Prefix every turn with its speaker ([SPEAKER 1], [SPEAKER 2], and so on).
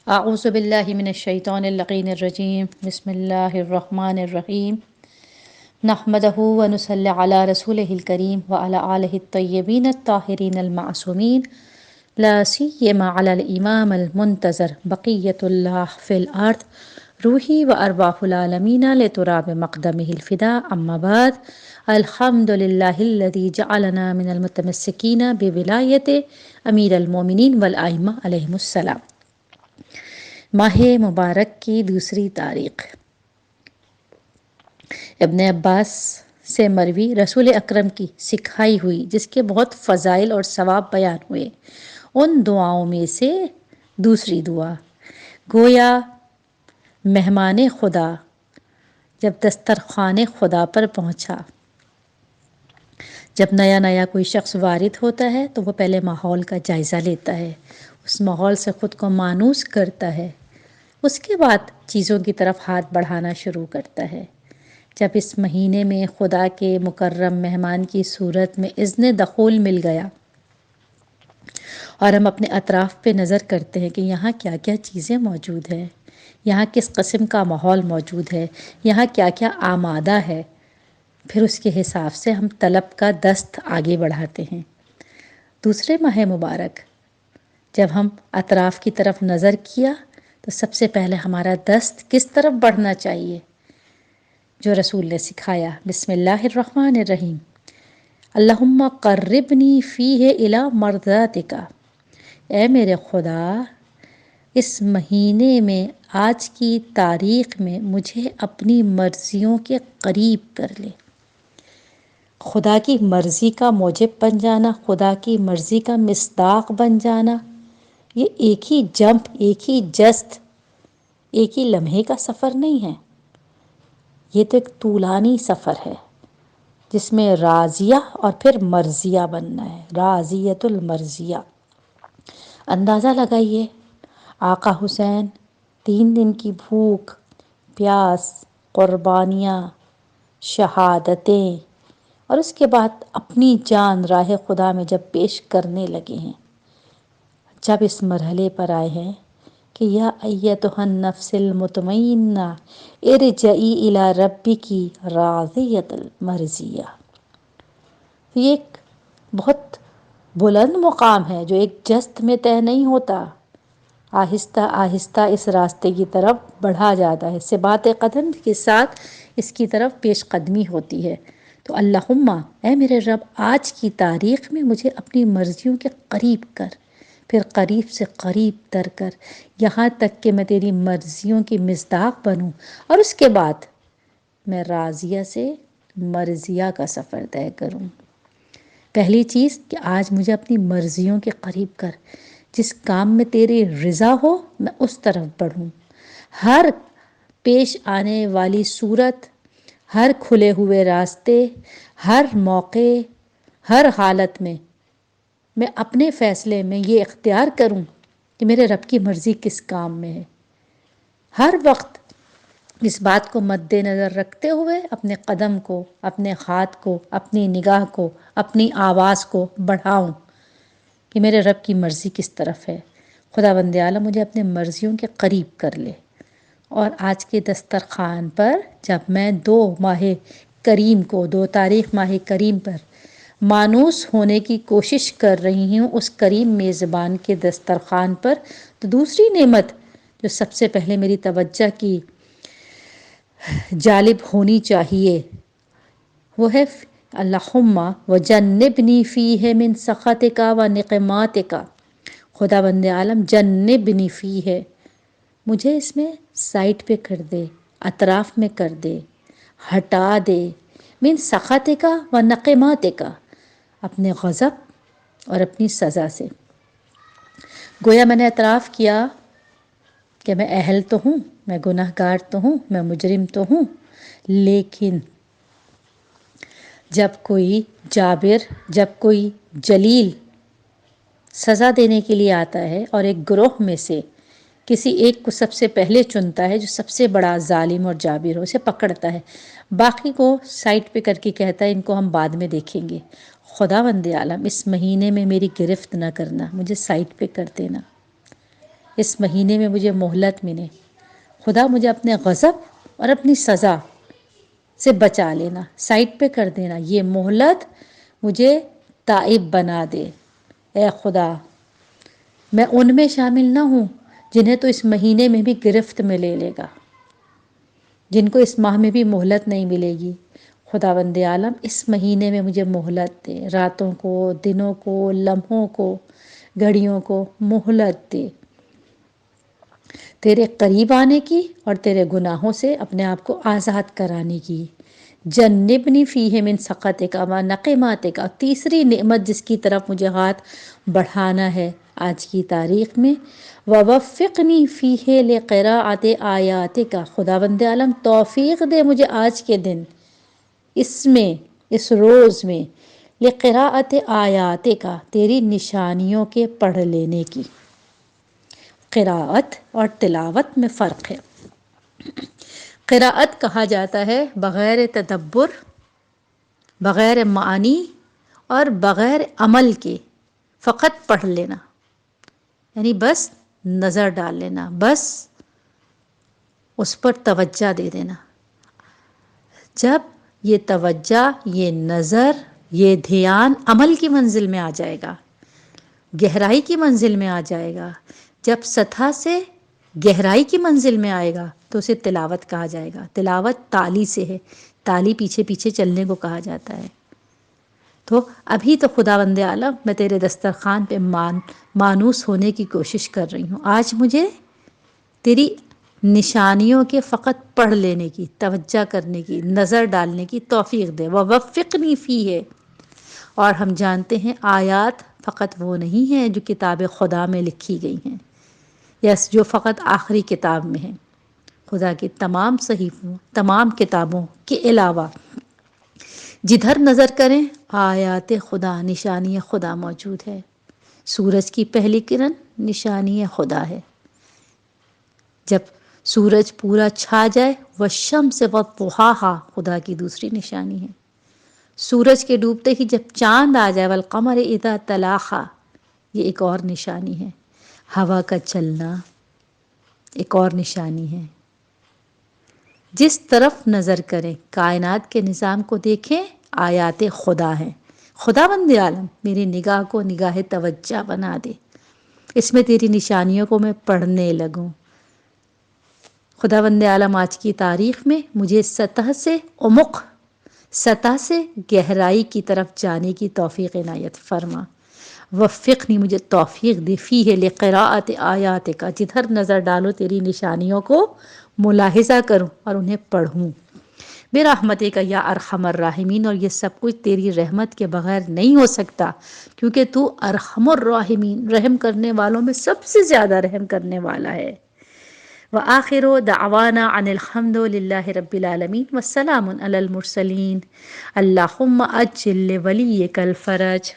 [SPEAKER 1] اعوذ باللہ من الشیطان اللعین الرجیم، بسم اللہ الرحمن الرحیم، نحمدہ ونصلی علی رسولہ الکریم وعلی آلہ الطیبین الطاہرین المعصومین، لا سیما علی الامام المنتظر بقیت اللہ فی الارض، روحی و ارواح العالمین لتراب مقدمہ الفدا، اما بعد، الحمد للہ الذی جعلنا من المتمسکین بولایت امیر المومنین والائمہ علیہم السلام۔ ماہ مبارک کی دوسری تاریخ۔ ابن عباس سے مروی رسول اکرم کی سکھائی ہوئی جس کے بہت فضائل اور ثواب بیان ہوئے، ان دعاؤں میں سے دوسری دعا، گویا مہمان خدا جب دسترخوان خدا پر پہنچا، جب نیا نیا کوئی شخص وارد ہوتا ہے تو وہ پہلے ماحول کا جائزہ لیتا ہے، اس ماحول سے خود کو مانوس کرتا ہے، اس کے بعد چیزوں کی طرف ہاتھ بڑھانا شروع کرتا ہے۔ جب اس مہینے میں خدا کے مکرم مہمان کی صورت میں اذن دخول مل گیا اور ہم اپنے اطراف پہ نظر کرتے ہیں کہ یہاں کیا کیا چیزیں موجود ہیں، یہاں کس قسم کا ماحول موجود ہے، یہاں کیا کیا آمادہ ہے، پھر اس کے حساب سے ہم طلب کا دست آگے بڑھاتے ہیں۔ دوسرے ماہ مبارک جب ہم اطراف کی طرف نظر کیا تو سب سے پہلے ہمارا دست کس طرف بڑھنا چاہیے، جو رسول نے سکھایا، بسم اللہ الرحمن الرحیم، اللہم قربنی فیہ الی مرضاتک، اے میرے خدا اس مہینے میں، آج کی تاریخ میں مجھے اپنی مرضیوں کے قریب کر لے۔ خدا کی مرضی کا موجب بن جانا، خدا کی مرضی کا مصداق بن جانا، یہ ایک ہی جمپ، ایک ہی جست، ایک ہی لمحے کا سفر نہیں ہے، یہ تو ایک طولانی سفر ہے جس میں راضیہ اور پھر مرضیہ بننا ہے، راضیۃ المرضیہ۔ اندازہ لگائیے، آقا حسین 3 دن کی بھوک پیاس، قربانیاں، شہادتیں، اور اس کے بعد اپنی جان راہ خدا میں جب پیش کرنے لگے ہیں، جب اس مرحلے پر آئے ہیں کہ یا ایتھا النفس المطمئنہ ارجعی الی ربک راضیۃ المرضیہ، یہ ایک بہت بلند مقام ہے جو ایک جست میں طے نہیں ہوتا، آہستہ آہستہ اس راستے کی طرف بڑھا جاتا ہے، ثبات قدم کے ساتھ اس کی طرف پیش قدمی ہوتی ہے۔ تو اللہم، اے میرے رب، آج کی تاریخ میں مجھے اپنی مرضیوں کے قریب کر، پھر قریب سے قریب تر کر، یہاں تک کہ میں تیری مرضیوں کی مصداق بنوں، اور اس کے بعد میں راضیہ سے مرضیہ کا سفر طے کروں۔ پہلی چیز کہ آج مجھے اپنی مرضیوں کے قریب کر، جس کام میں تیری رضا ہو میں اس طرف بڑھوں، ہر پیش آنے والی صورت، ہر کھلے ہوئے راستے، ہر موقع، ہر حالت میں اپنے فیصلے میں یہ اختیار کروں کہ میرے رب کی مرضی کس کام میں ہے، ہر وقت اس بات کو مد نظر رکھتے ہوئے اپنے قدم کو، اپنے ہاتھ کو، اپنی نگاہ کو، اپنی آواز کو بڑھاؤں کہ میرے رب کی مرضی کس طرف ہے۔ خدا بند عالم مجھے اپنے مرضیوں کے قریب کر لے۔ اور آج کے دسترخوان پر جب میں 2 ماہ کریم کو، 2 تاریخ ماہ کریم پر مانوس ہونے کی کوشش کر رہی ہوں اس کریم میزبان کے دسترخوان پر، تو دوسری نعمت جو سب سے پہلے میری توجہ کی جالب ہونی چاہیے وہ ہے اللہم وجنبنی فیہ من سخطک و نقماتک، خدا بند عالم جنبنی فیہ، مجھے اس میں سائٹ پہ کر دے، اطراف میں کر دے، ہٹا دے، من سخطک و نقماتک، اپنے غضب اور اپنی سزا سے۔ گویا میں نے اعتراف کیا کہ میں اہل تو ہوں، میں گناہ گار تو ہوں، میں مجرم تو ہوں، لیکن جب کوئی جابر، جب کوئی جلیل سزا دینے کے لیے آتا ہے اور ایک گروہ میں سے کسی ایک کو سب سے پہلے چنتا ہے جو سب سے بڑا ظالم اور جابر ہو، اسے پکڑتا ہے، باقی کو سائٹ پہ کر کے کہتا ہے ان کو ہم بعد میں دیکھیں گے۔ خدا بند عالم اس مہینے میں میری گرفت نہ کرنا، مجھے سائٹ پہ کر دینا۔ اس مہینے میں مجھے مہلت ملے، خدا مجھے اپنے غضب اور اپنی سزا سے بچا لینا، سائڈ پہ کر دینا، یہ مہلت مجھے تائب بنا دے۔ اے خدا، میں ان میں شامل نہ ہوں جنہیں تو اس مہینے میں بھی گرفت میں لے لے گا، جن کو اس ماہ میں بھی مہلت نہیں ملے گی۔ خداوند عالم اس مہینے میں مجھے مہلت دے، راتوں کو، دنوں کو، لمحوں کو، گھڑیوں کو مہلت دے، تیرے قریب آنے کی اور تیرے گناہوں سے اپنے آپ کو آزاد کرانے کی۔ جنبنی فیہ من سخطک و نقماتک، تیسری نعمت جس کی طرف مجھے ہاتھ بڑھانا ہے آج کی تاریخ میں، ووفقنی فیہ لقراءۃ آیاتک، خداوند عالم توفیق دے مجھے آج کے دن، اس میں، اس روز میں، لقراءۃ آیاتک، تیری نشانیوں کے پڑھ لینے کی۔ قراءت اور تلاوت میں فرق ہے۔ قراءت کہا جاتا ہے بغیر تدبر، بغیر معانی اور بغیر عمل کے فقط پڑھ لینا، یعنی بس نظر ڈال لینا، بس اس پر توجہ دے دینا۔ جب یہ توجہ، یہ نظر، یہ دھیان عمل کی منزل میں آ جائے گا، گہرائی کی منزل میں آ جائے گا، جب سطح سے گہرائی کی منزل میں آئے گا تو اسے تلاوت کہا جائے گا۔ تلاوت تالی سے ہے، تالی پیچھے پیچھے چلنے کو کہا جاتا ہے۔ تو ابھی تو خداوند عالم میں تیرے دسترخوان پہ مانوس ہونے کی کوشش کر رہی ہوں، آج مجھے تیری نشانیوں کے فقط پڑھ لینے کی، توجہ کرنے کی، نظر ڈالنے کی توفیق دے۔ ووفقنی فیہ، اور ہم جانتے ہیں آیات فقط وہ نہیں ہیں جو کتاب خدا میں لکھی گئی ہیں، یس جو فقط آخری کتاب میں ہیں۔ خدا کی تمام صحیفوں، تمام کتابوں کے علاوہ جدھر نظر کریں آیات خدا، نشانی خدا موجود ہے۔ سورج کی پہلی کرن نشانی خدا ہے، جب سورج پورا چھا جائے، والشمس وضحاہا خدا کی دوسری نشانی ہے۔ سورج کے ڈوبتے ہی جب چاند آ جائے، والقمر اذا تلاہا، یہ ایک اور نشانی ہے۔ ہوا کا چلنا ایک اور نشانی ہے۔ جس طرف نظر کریں، کائنات کے نظام کو دیکھیں، آیات خدا ہیں۔ خداوند عالم میری نگاہ کو نگاہ توجہ بنا دے، اس میں تیری نشانیوں کو میں پڑھنے لگوں۔ خداوند عالم آج کی تاریخ میں مجھے سطح سے عمق، سطح سے گہرائی کی طرف جانے کی توفیق عنایت فرما۔ وفقنی، مجھے توفیق دے، فیہ لقراءۃ آیاتک، جدھر نظر ڈالو تیری نشانیوں کو ملاحظہ کروں اور انہیں پڑھوں۔ برحمتک یا ارحم الراحمین، اور یہ سب کچھ تیری رحمت کے بغیر نہیں ہو سکتا، کیونکہ تو ارحم الراحمین، رحم کرنے والوں میں سب سے زیادہ رحم کرنے والا ہے۔ وآخر دعوانا ان الحمد للہ رب العالمین والسلام علی المرسلین۔ اللہم اجل لولیک الفرج۔